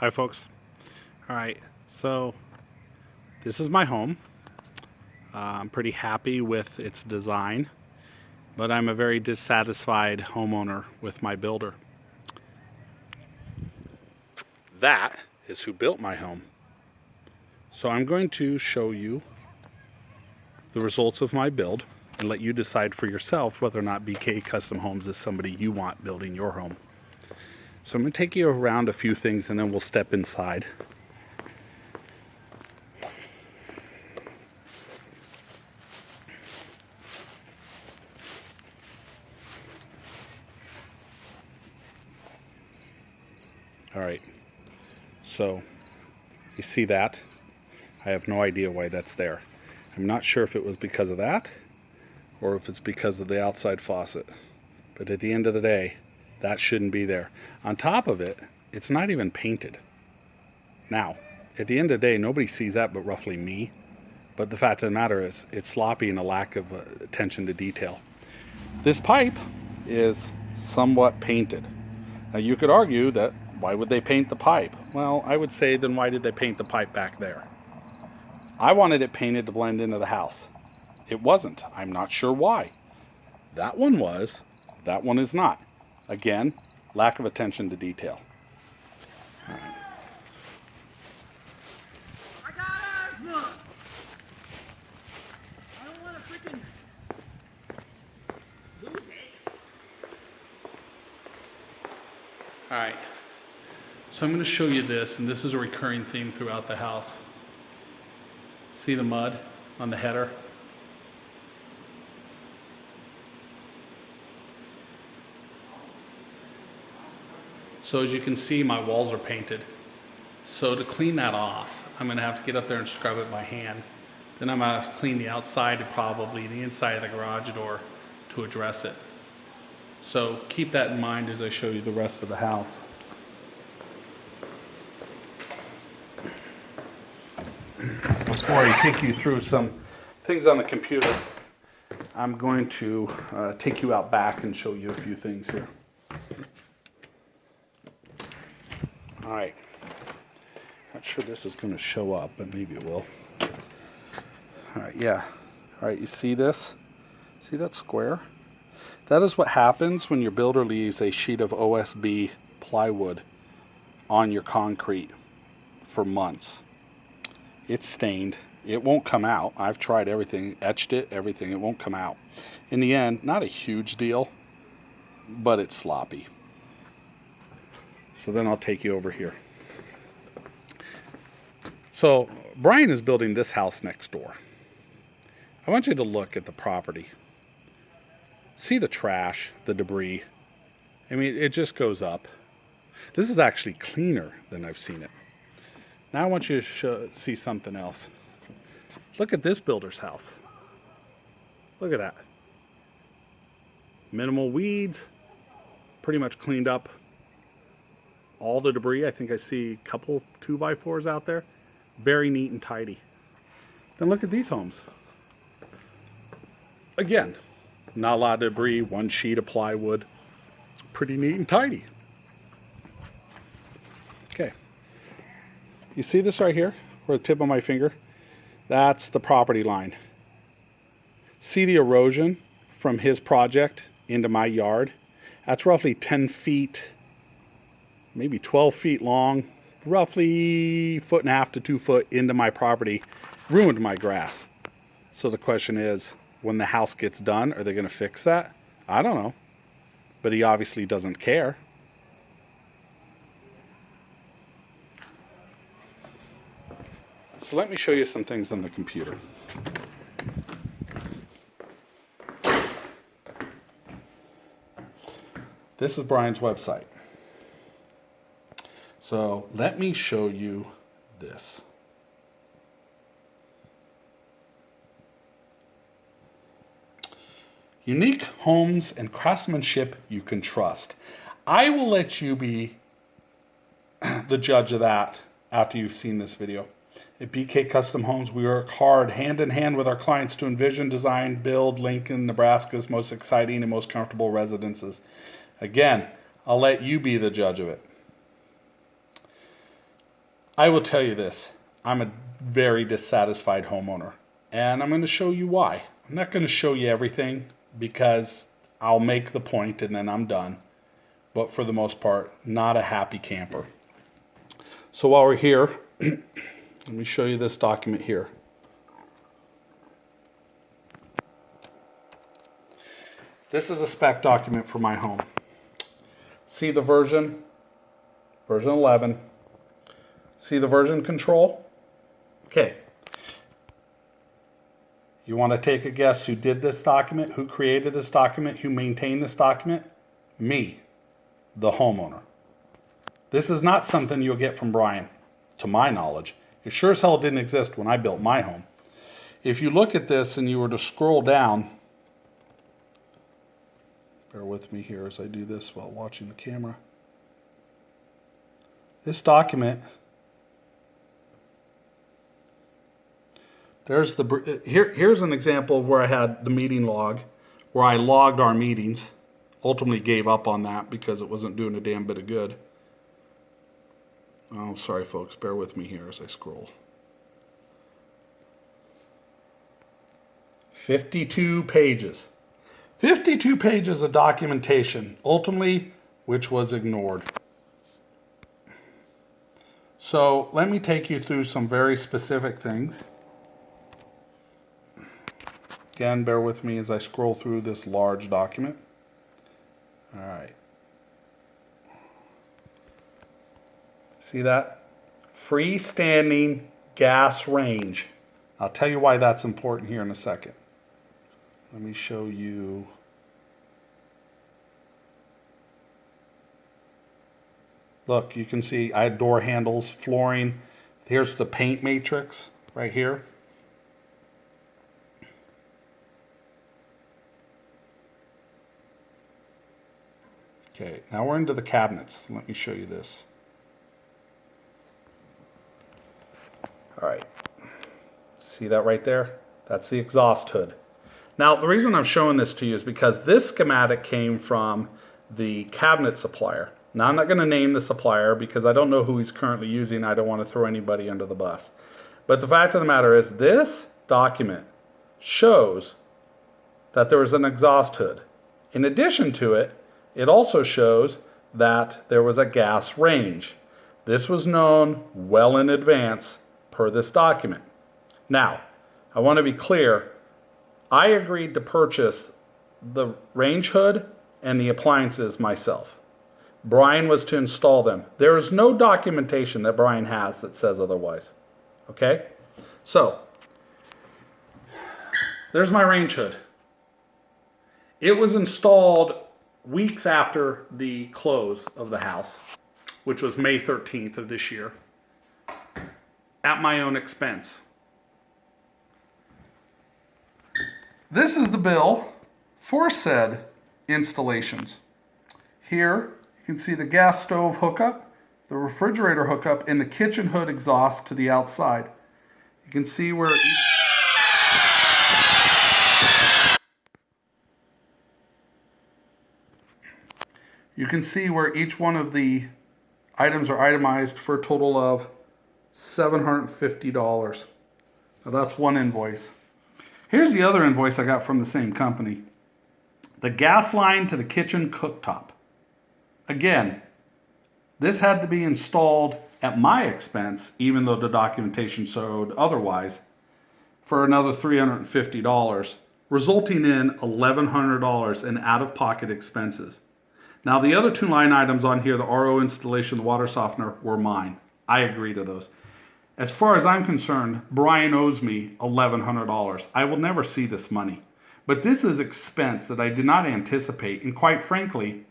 Hi folks. Alright, so this is my home. I'm pretty happy with its design, but I'm a very dissatisfied homeowner with my builder. That is who built my home. So I'm going to show you the results of my build and let you decide for yourself whether or not BK Custom Homes is somebody you want building your home. So I'm going to take you around a few things and then we'll step inside. All right, so you see that? I have no idea why that's there. I'm not sure if it was because of that or if it's because of the outside faucet. But at the end of the day, that shouldn't be there. On top of it, it's not even painted. Now, at the end of the day, nobody sees that but roughly me. But the fact of the matter is, it's sloppy and a lack of attention to detail. This pipe is somewhat painted. Now you could argue that why would they paint the pipe? Well, I would say then why did they paint the pipe back there? I wanted it painted to blend into the house. It wasn't. I'm not sure why. That one was. That one is not. Again, lack of attention to detail. All right. I got asthma! I don't want to freaking lose it. All right. So I'm going to show you this, and this is a recurring theme throughout the house. See the mud on the header? So as you can see, my walls are painted. So to clean that off, I'm going to have to get up there and scrub it by hand. Then I'm going to have to clean the outside and probably the inside of the garage door to address it. So keep that in mind as I show you the rest of the house. Before I take you through some things on the computer, I'm going to take you out back and show you a few things here. All right. Not sure this is going to show up, but maybe it will. All right, yeah. All right, you see this? See that square? That is what happens when your builder leaves a sheet of OSB plywood on your concrete for months. It's stained. It won't come out. I've tried everything, etched it, everything. It won't come out. In the end, not a huge deal, but it's sloppy. So then I'll take you over here. So Brian is building this house next door. I want you to look at the property. See the trash, the debris. I mean, it just goes up. This is actually cleaner than I've seen it. Now I want you to see something else. Look at this builder's house. Look at that. Minimal weeds, pretty much cleaned up all the debris. I think I see a couple 2x4s out there. Very neat and tidy. Then look at these homes. Again, not a lot of debris, one sheet of plywood. Pretty neat and tidy. Okay. You see this right here, where the tip of my finger? That's the property line. See the erosion from his project into my yard? That's roughly 10 feet, maybe 12 feet long, roughly 1.5 to 2 foot into my property. Ruined my grass. So the question is, when the house gets done, are they going to fix that? I don't know. But he obviously doesn't care. So let me show you some things on the computer. This is Brian's website. So let me show you this. Unique homes and craftsmanship you can trust. I will let you be the judge of that after you've seen this video. At BK Custom Homes, we work hard, hand in hand with our clients to envision, design, build Lincoln, Nebraska's most exciting and most comfortable residences. Again, I'll let you be the judge of it. I will tell you this. I'm a very dissatisfied homeowner. And I'm going to show you why. I'm not going to show you everything because I'll make the point and then I'm done. But for the most part, not a happy camper. So while we're here, let me show you this document here. This is a spec document for my home. See the version 11. See the version control? Okay. You want to take a guess who did this document, who created this document, who maintained this document? Me, the homeowner. This is not something you'll get from Brian, to my knowledge. It sure as hell didn't exist when I built my home. If you look at this and you were to scroll down, bear with me here as I do this while watching the camera. This document, here's an example of where I had the meeting log, where I logged our meetings. Ultimately gave up on that because it wasn't doing a damn bit of good. Oh, sorry folks, bear with me here as I scroll. 52 pages. 52 pages of documentation, ultimately, which was ignored. So let me take you through some very specific things. Again, bear with me as I scroll through this large document. All right. See that? Freestanding gas range. I'll tell you why that's important here in a second. Let me show you. Look, you can see I had door handles, flooring. Here's the paint matrix right here. Okay, now we're into the cabinets. Let me show you this. All right, see that right there? That's the exhaust hood. Now, the reason I'm showing this to you is because this schematic came from the cabinet supplier. Now, I'm not going to name the supplier because I don't know who he's currently using. I don't want to throw anybody under the bus. But the fact of the matter is this document shows that there was an exhaust hood. In addition to it, it also shows that there was a gas range. This was known well in advance per this document. Now, I want to be clear. I agreed to purchase the range hood and the appliances myself. Brian was to install them. There is no documentation that Brian has that says otherwise. Okay? So, there's my range hood. It was installed weeks after the close of the house, which was May 13th of this year, at my own expense. This is the bill for said installations. Here you can see the gas stove hookup, the refrigerator hookup, and the kitchen hood exhaust to the outside. You can see where each one of the items are itemized for a total of $750. Now that's one invoice. Here's the other invoice I got from the same company. The gas line to the kitchen cooktop. Again, this had to be installed at my expense, even though the documentation showed otherwise, for another $350, resulting in $1,100 in out-of-pocket expenses. Now, the other two line items on here, the RO installation, the water softener, were mine. I agree to those. As far as I'm concerned, Brian owes me $1,100. I will never see this money. But this is expense that I did not anticipate, and quite frankly,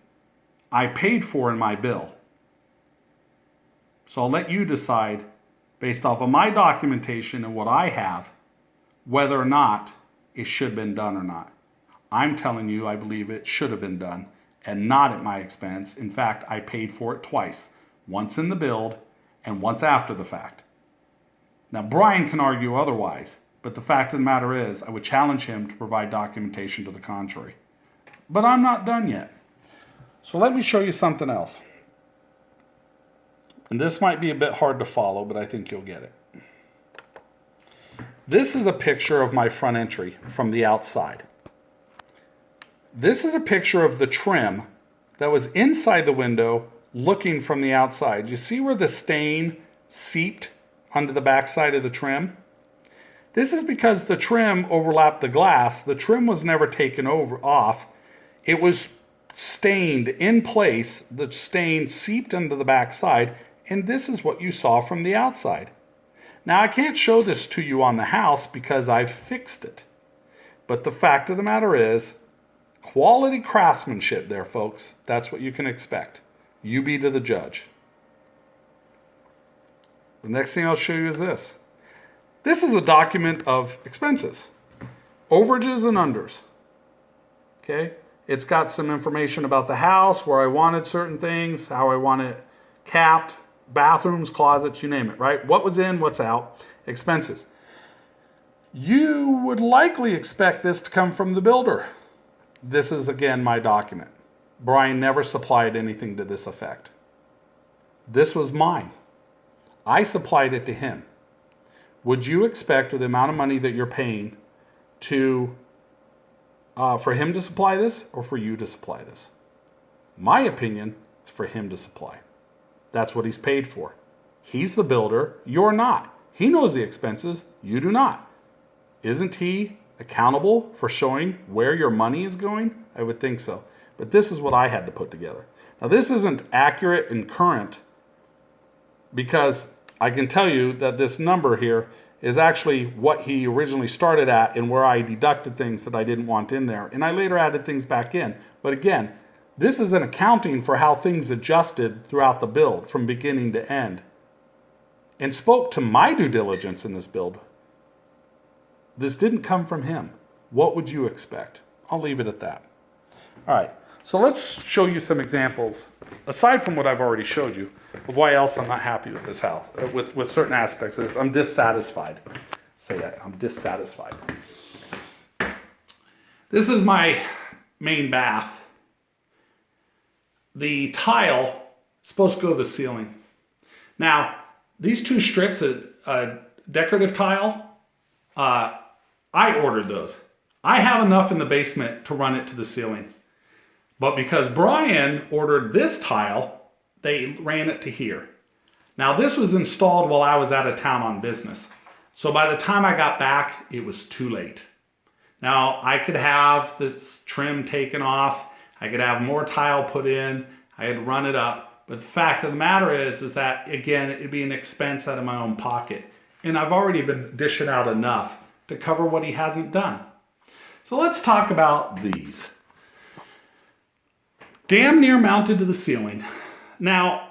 I paid for in my bill. So I'll let you decide, based off of my documentation and what I have, whether or not it should have been done or not. I'm telling you, I believe it should have been done, and not at my expense. In fact, I paid for it twice, once in the build and once after the fact. Now, Brian can argue otherwise, but the fact of the matter is, I would challenge him to provide documentation to the contrary. But I'm not done yet. So let me show you something else. And this might be a bit hard to follow, but I think you'll get it. This is a picture of my front entry from the outside. This is a picture of the trim that was inside the window looking from the outside. You see where the stain seeped onto the backside of the trim? This is because the trim overlapped the glass. The trim was never taken off. It was stained in place. The stain seeped into the backside, and this is what you saw from the outside. Now, I can't show this to you on the house because I've fixed it. But the fact of the matter is, quality craftsmanship there, folks. That's what you can expect. You be to the judge. The next thing I'll show you is this. This is a document of expenses, overages and unders. Okay? It's got some information about the house, where I wanted certain things, how I want it capped, bathrooms, closets, you name it, right? What was in, what's out, expenses. You would likely expect this to come from the builder. This is, again, my document. Brian never supplied anything to this effect. This was mine. I supplied it to him. Would you expect, with the amount of money that you're paying, for him to supply this or for you to supply this? My opinion is for him to supply. That's what he's paid for. He's the builder. You're not. He knows the expenses. You do not. Isn't he accountable for showing where your money is going? I would think so. But this is what I had to put together. Now, this isn't accurate and current because I can tell you that this number here is actually what he originally started at and where I deducted things that I didn't want in there. And I later added things back in. But again, this is an accounting for how things adjusted throughout the build from beginning to end and spoke to my due diligence in this build. This didn't come from him. What would you expect? I'll leave it at that. All right, so let's show you some examples, aside from what I've already showed you, of why else I'm not happy with this house, with certain aspects of this. I'm dissatisfied. Say that, I'm dissatisfied. This is my main bath. The tile is supposed to go to the ceiling. Now, these two strips of decorative tile, I ordered those. I have enough in the basement to run it to the ceiling. But because Brian ordered this tile, they ran it to here. Now, this was installed while I was out of town on business. So by the time I got back, it was too late. Now, I could have this trim taken off. I could have more tile put in. I had run it up. But the fact of the matter is that, again, it'd be an expense out of my own pocket. And I've already been dishing out enough to cover what he hasn't done. So let's talk about these. Damn near mounted to the ceiling. Now,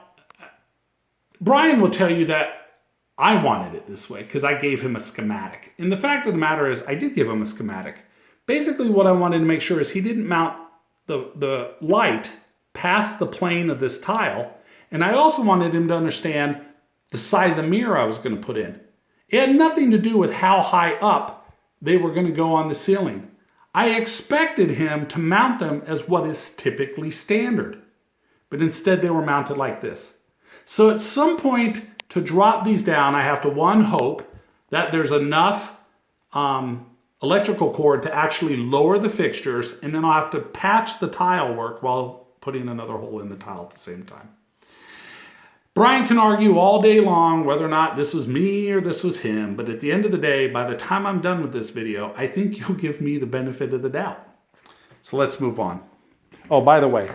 Brian will tell you that I wanted it this way because I gave him a schematic. And the fact of the matter is I did give him a schematic. Basically what I wanted to make sure is he didn't mount the light past the plane of this tile. And I also wanted him to understand the size of mirror I was going to put in. It had nothing to do with how high up they were going to go on the ceiling. I expected him to mount them as what is typically standard. But instead they were mounted like this. So at some point to drop these down, I have to, one, hope that there's enough electrical cord to actually lower the fixtures, and then I'll have to patch the tile work while putting another hole in the tile at the same time. Brian can argue all day long whether or not this was me or this was him, but at the end of the day, by the time I'm done with this video, I think you'll give me the benefit of the doubt. So let's move on. Oh, by the way,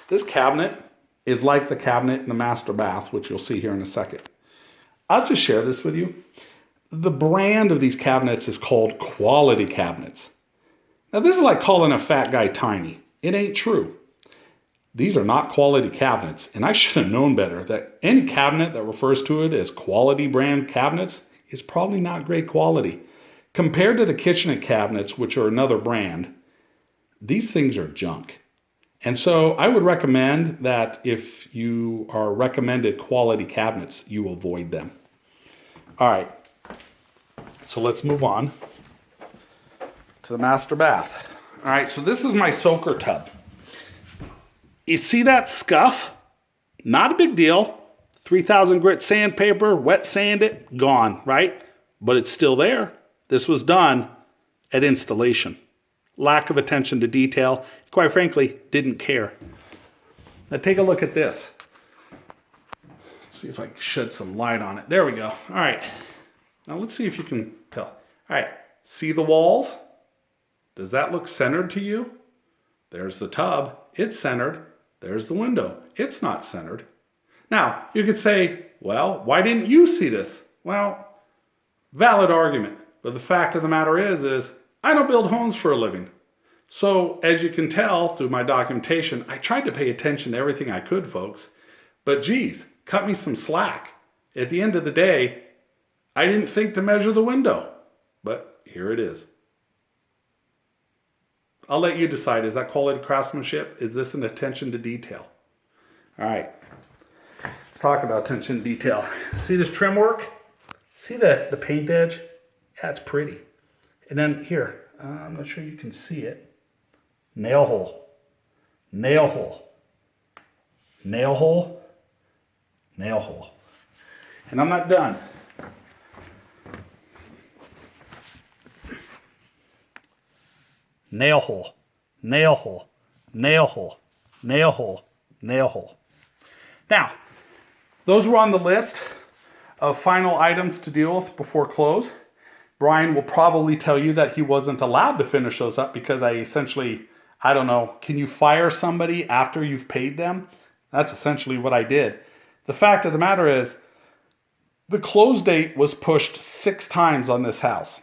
this cabinet is like the cabinet in the master bath, which you'll see here in a second. I'll just share this with you. The brand of these cabinets is called Quality Cabinets. Now, this is like calling a fat guy tiny. It ain't true. These are not quality cabinets, and I should have known better that any cabinet that refers to it as quality brand cabinets is probably not great quality. Compared to the kitchenette cabinets, which are another brand, these things are junk. And so I would recommend that if you are recommended quality cabinets, you avoid them. All right, so let's move on to the master bath. All right, so this is my soaker tub. You see that scuff? Not a big deal. 3,000 grit sandpaper, wet sand it, gone, right? But it's still there. This was done at installation. Lack of attention to detail. Quite frankly, didn't care. Now take a look at this. Let's see if I can shed some light on it. There we go. All right. Now let's see if you can tell. All right. See the walls? Does that look centered to you? There's the tub. It's centered. There's the window. It's not centered. Now, you could say, well, why didn't you see this? Well, valid argument. But the fact of the matter is I don't build homes for a living. So, as you can tell through my documentation, I tried to pay attention to everything I could, folks. But geez, cut me some slack. At the end of the day, I didn't think to measure the window. But here it is. I'll let you decide. Is that quality craftsmanship? Is this an attention to detail? All right. Let's talk about attention to detail. See this trim work? See the paint edge? Yeah, it's pretty. And then here, I'm not sure you can see it. Nail hole. Nail hole. Nail hole. Nail hole. And I'm not done. Nail hole, nail hole, nail hole, nail hole, nail hole. Now, those were on the list of final items to deal with before close. Brian will probably tell you that he wasn't allowed to finish those up because I don't know, can you fire somebody after you've paid them? That's essentially what I did. The fact of the matter is, the close date was pushed 6 times on this house.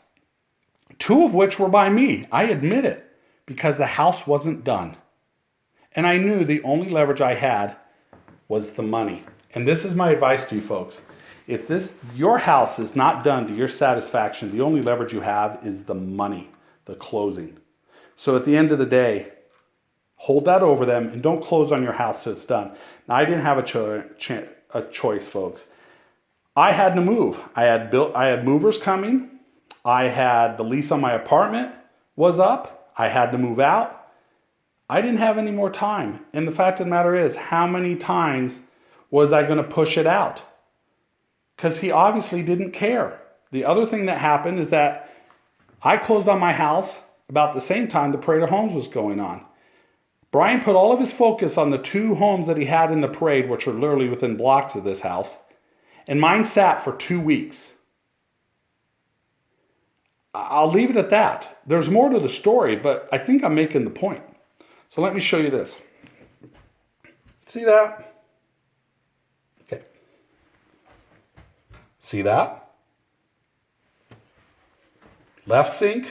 2 of which were by me. I admit it, because the house wasn't done. And I knew the only leverage I had was the money. And this is my advice to you folks. If your house is not done to your satisfaction, the only leverage you have is the money, the closing. So at the end of the day, hold that over them and don't close on your house till it's done. Now, I didn't have a choice, folks. I had to move. I had movers coming. I had the lease on my apartment was up. I had to move out. I didn't have any more time. And the fact of the matter is, how many times was I going to push it out? Because he obviously didn't care. The other thing that happened is that I closed on my house about the same time the parade of homes was going on. Brian put all of his focus on the 2 homes that he had in the parade, which are literally within blocks of this house. And mine sat for 2 weeks. I'll leave it at that. There's more to the story, but I think I'm making the point. So let me show you this. See that? Okay. See that? Left sink,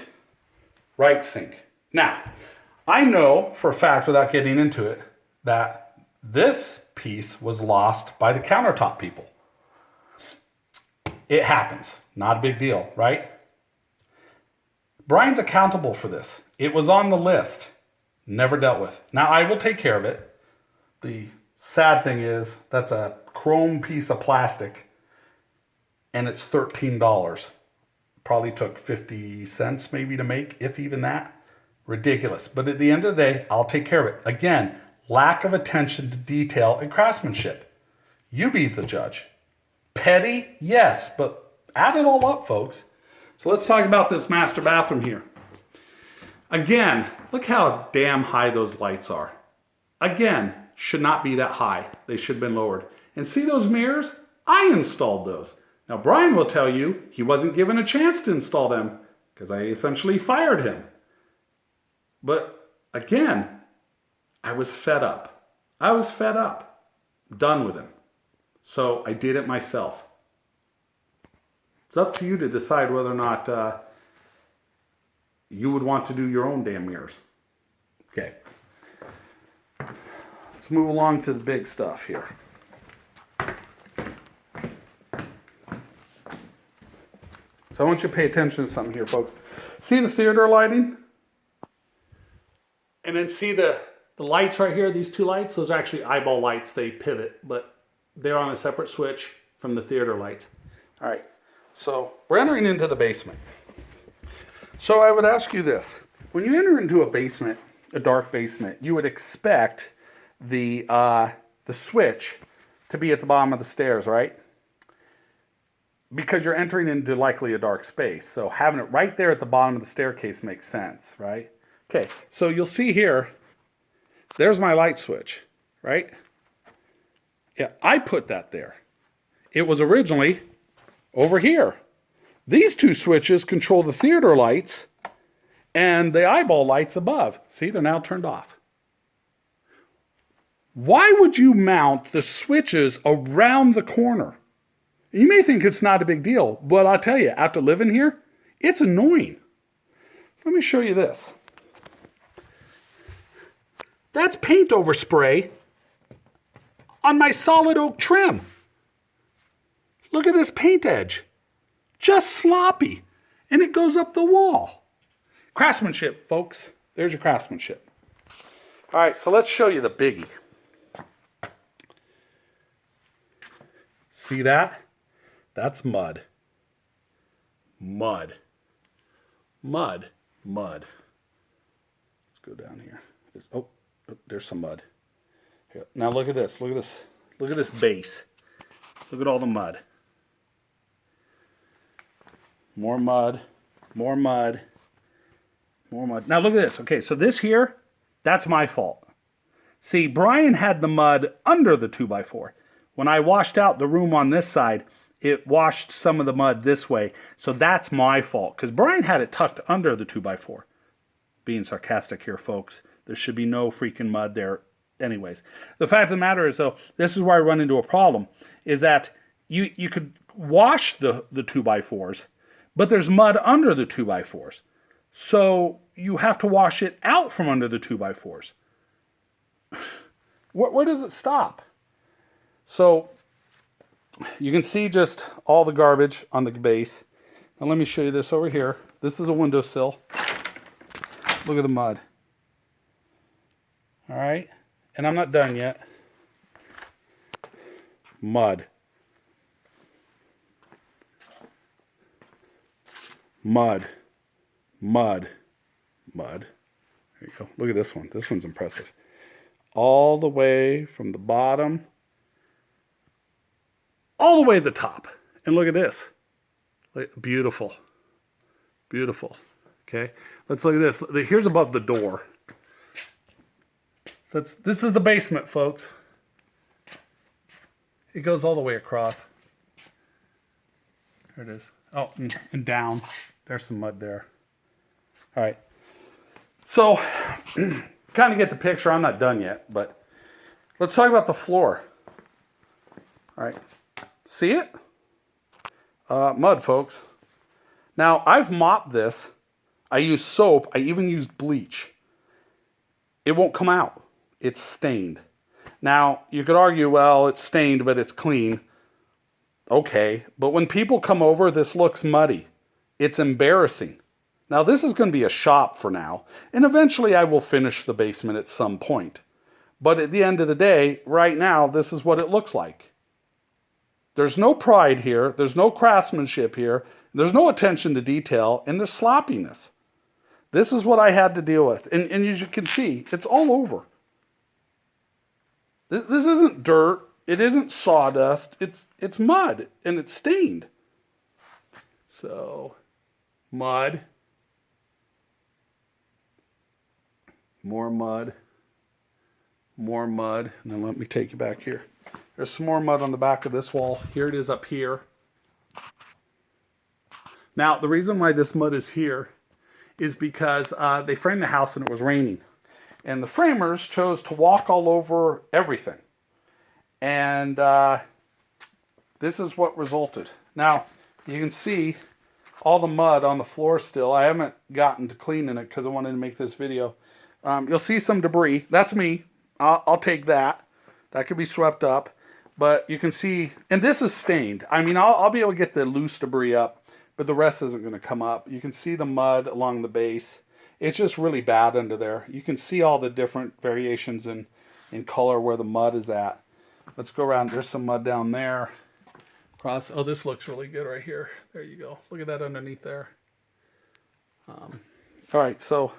right sink. Now, I know for a fact, without getting into it, that this piece was lost by the countertop people. It happens. Not a big deal, right? Brian's accountable for this. It was on the list. Never dealt with. Now, I will take care of it. The sad thing is, that's a chrome piece of plastic, and it's $13. Probably took 50 cents maybe to make, if even that. Ridiculous. But at the end of the day, I'll take care of it. Again, lack of attention to detail and craftsmanship. You be the judge. Petty? Yes, but add it all up, folks. So let's talk about this master bathroom here. Again, look how damn high those lights are. Again, should not be that high. They should have been lowered. And see those mirrors? I installed those. Now, Brian will tell you he wasn't given a chance to install them because I essentially fired him. But again, I was fed up. I was fed up. Done with him. So I did it myself. It's up to you to decide whether or not you would want to do your own damn mirrors. Okay. Let's move along to the big stuff here. So I want you to pay attention to something here, folks. See the theater lighting? And then see the lights right here, these 2 lights? Those are actually eyeball lights. They pivot, but they're on a separate switch from the theater lights. All right. So we're entering into the basement. So I would ask you this. When you enter into a basement, a dark basement, you would expect the switch to be at the bottom of the stairs, right? Because you're entering into likely a dark space. So having it right there at the bottom of the staircase makes sense, right? Okay, so you'll see here, there's my light switch, right? Yeah, I put that there. It was originally over here. These two switches control the theater lights and the eyeball lights above. See, they're now turned off. Why would you mount the switches around the corner? You may think it's not a big deal, but I'll tell you, after living here, it's annoying. So let me show you this. That's paint overspray on my solid oak trim. Look at this paint edge. Just sloppy. And it goes up the wall. Craftsmanship, folks. There's your craftsmanship. All right, so let's show you the biggie. See that? That's mud. Mud. Mud. Mud. Let's go down here. There's some mud. Here. Now look at this. Look at this. Look at this base. Look at all the mud. More mud. More mud. More mud. Now look at this. Okay, so this here, that's my fault. See, Brian had the mud under the 2x4. When I washed out the room on this side, it washed some of the mud this way. So that's my fault, because Brian had it tucked under the 2x4. Being sarcastic here, folks. There should be no freaking mud there. Anyways, the fact of the matter is, though, this is where I run into a problem, is that you could wash the 2x4s, but there's mud under the 2x4s. So you have to wash it out from under the 2x4s. Where does it stop? So you can see just all the garbage on the base. Now let me show you this over here. This is a windowsill. Look at the mud. All right. And I'm not done yet. Mud. Mud. Mud. Mud. There you go. Look at this one. This one's impressive. All the way from the bottom, all the way to the top. And look at this. Beautiful. Beautiful. Okay. Let's look at this. Here's above the door. This is the basement, folks. It goes all the way across. There it is. Oh, and down. There's some mud there. All right. So, kind of get the picture. I'm not done yet, but let's talk about the floor. All right. See it? Mud, folks. Now, I've mopped this. I used soap. I even used bleach. It won't come out. It's stained. Now, you could argue, well, it's stained, but it's clean. Okay, but when people come over, this looks muddy. It's embarrassing. Now, this is going to be a shop for now, and eventually I will finish the basement at some point. But at the end of the day, right now, this is what it looks like. There's no pride here. There's no craftsmanship here. There's no attention to detail, and there's sloppiness. This is what I had to deal with. And as you can see, it's all over. This isn't dirt. It isn't sawdust. It's mud, and it's stained. So, mud. More mud. More mud. And then let me take you back here. There's some more mud on the back of this wall. Here it is up here. Now, the reason why this mud is here is because they framed the house and it was raining. And the framers chose to walk all over everything. And this is what resulted. Now, you can see all the mud on the floor still. I haven't gotten to cleaning it because I wanted to make this video. You'll see some debris. That's me. I'll take that. That could be swept up. But you can see, and this is stained. I mean, I'll be able to get the loose debris up, but the rest isn't going to come up. You can see the mud along the base. It's just really bad under there. You can see all the different variations in color where the mud is at. Let's go around. There's some mud down there. Cross. Oh, this looks really good right here. There you go. Look at that underneath there. All right, so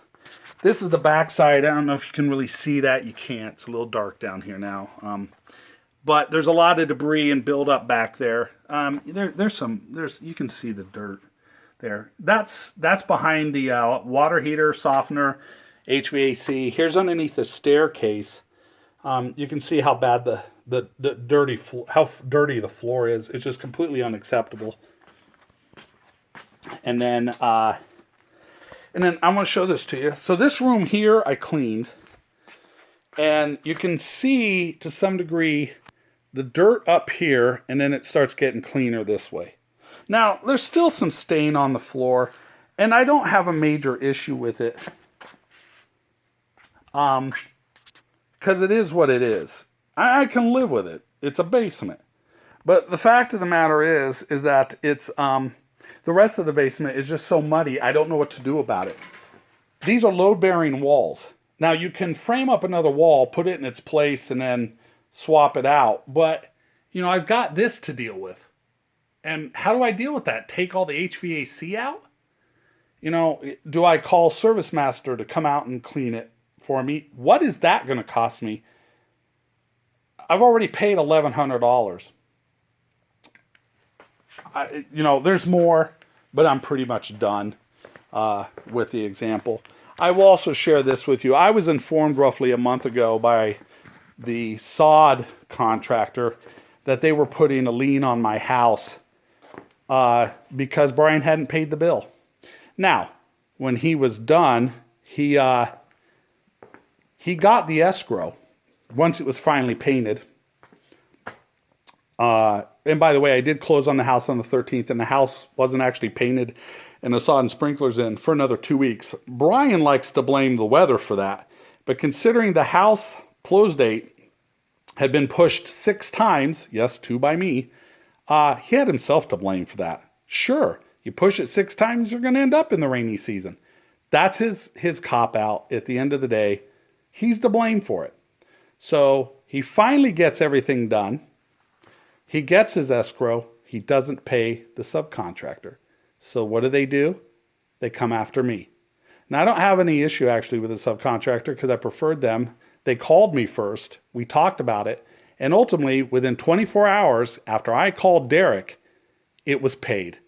this is the back side. I don't know if you can really see that. You can't. It's a little dark down here now. but there's a lot of debris and buildup back there. You can see the dirt there. That's behind the water heater, softener, HVAC. Here's underneath the staircase. You can see how bad the how dirty the floor is. It's just completely unacceptable. And then I'm going to show this to you. So this room here I cleaned, and you can see to some degree the dirt up here, and then it starts getting cleaner this way. Now, there's still some stain on the floor, and I don't have a major issue with it. Because it is what it is. I can live with it. It's a basement. But the fact of the matter is that it's the rest of the basement is just so muddy, I don't know what to do about it. These are load-bearing walls. Now, you can frame up another wall, put it in its place, and then swap it out. But, I've got this to deal with. And how do I deal with that? Take all the HVAC out? Do I call Service Master to come out and clean it for me? What is that going to cost me? I've already paid $1,100. There's more, but I'm pretty much done with the example. I will also share this with you. I was informed roughly a month ago by the sod contractor that they were putting a lien on my house because Brian hadn't paid the bill. Now, when he was done, he got the escrow once it was finally painted. And by the way, I did close on the house on the 13th, and the house wasn't actually painted and the sod and sprinklers in for another 2 weeks. Brian likes to blame the weather for that. But considering the house close date had been pushed 6 times, yes, 2 by me, he had himself to blame for that. Sure, you push it 6 times, you're going to end up in the rainy season. That's his cop-out at the end of the day. He's to blame for it. So he finally gets everything done. He gets his escrow. He doesn't pay the subcontractor. So what do? They come after me. Now, I don't have any issue actually with the subcontractor because I preferred them. They called me first. We talked about it. And ultimately, within 24 hours after I called Derek, it was paid.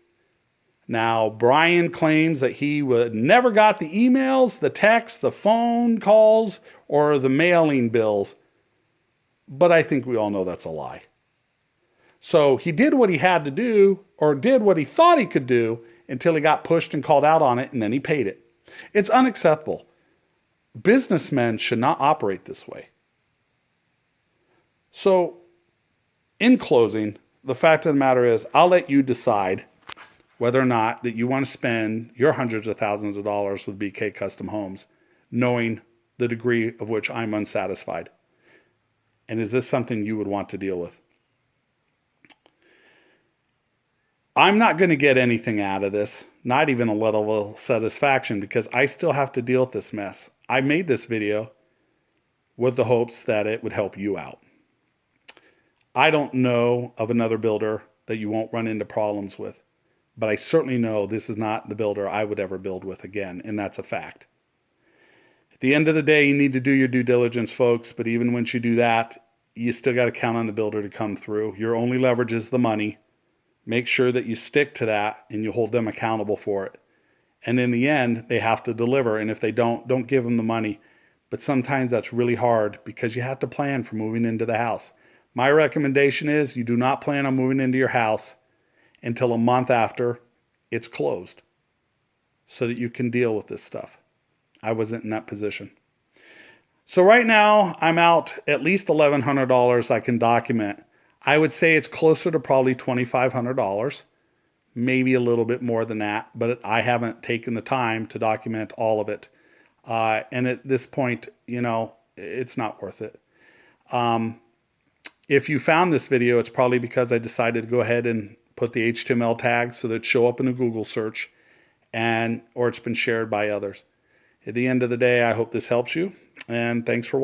Now, Brian claims that he never got the emails, the texts, the phone calls, or the mailing bills. But I think we all know that's a lie. So he did what he had to do, or did what he thought he could do, until he got pushed and called out on it, and then he paid it. It's unacceptable. Businessmen should not operate this way. So, in closing, the fact of the matter is, I'll let you decide whether or not that you want to spend your hundreds of thousands of dollars with BK Custom Homes, knowing the degree of which I'm unsatisfied. And is this something you would want to deal with? I'm not going to get anything out of this, not even a level of satisfaction, because I still have to deal with this mess. I made this video with the hopes that it would help you out. I don't know of another builder that you won't run into problems with, but I certainly know this is not the builder I would ever build with again, and that's a fact. At the end of the day, you need to do your due diligence, folks, but even once you do that, you still got to count on the builder to come through. Your only leverage is the money. Make sure that you stick to that and you hold them accountable for it. And in the end, they have to deliver. And if they don't give them the money. But sometimes that's really hard because you have to plan for moving into the house. My recommendation is you do not plan on moving into your house until a month after it's closed so that you can deal with this stuff. I wasn't in that position. So right now, I'm out at least $1,100 I can document. I would say it's closer to probably $2,500, maybe a little bit more than that, but I haven't taken the time to document all of it. And at this point, it's not worth it. If you found this video, it's probably because I decided to go ahead and put the HTML tags so that it show up in a Google search, or it's been shared by others. At the end of the day, I hope this helps you, and thanks for watching.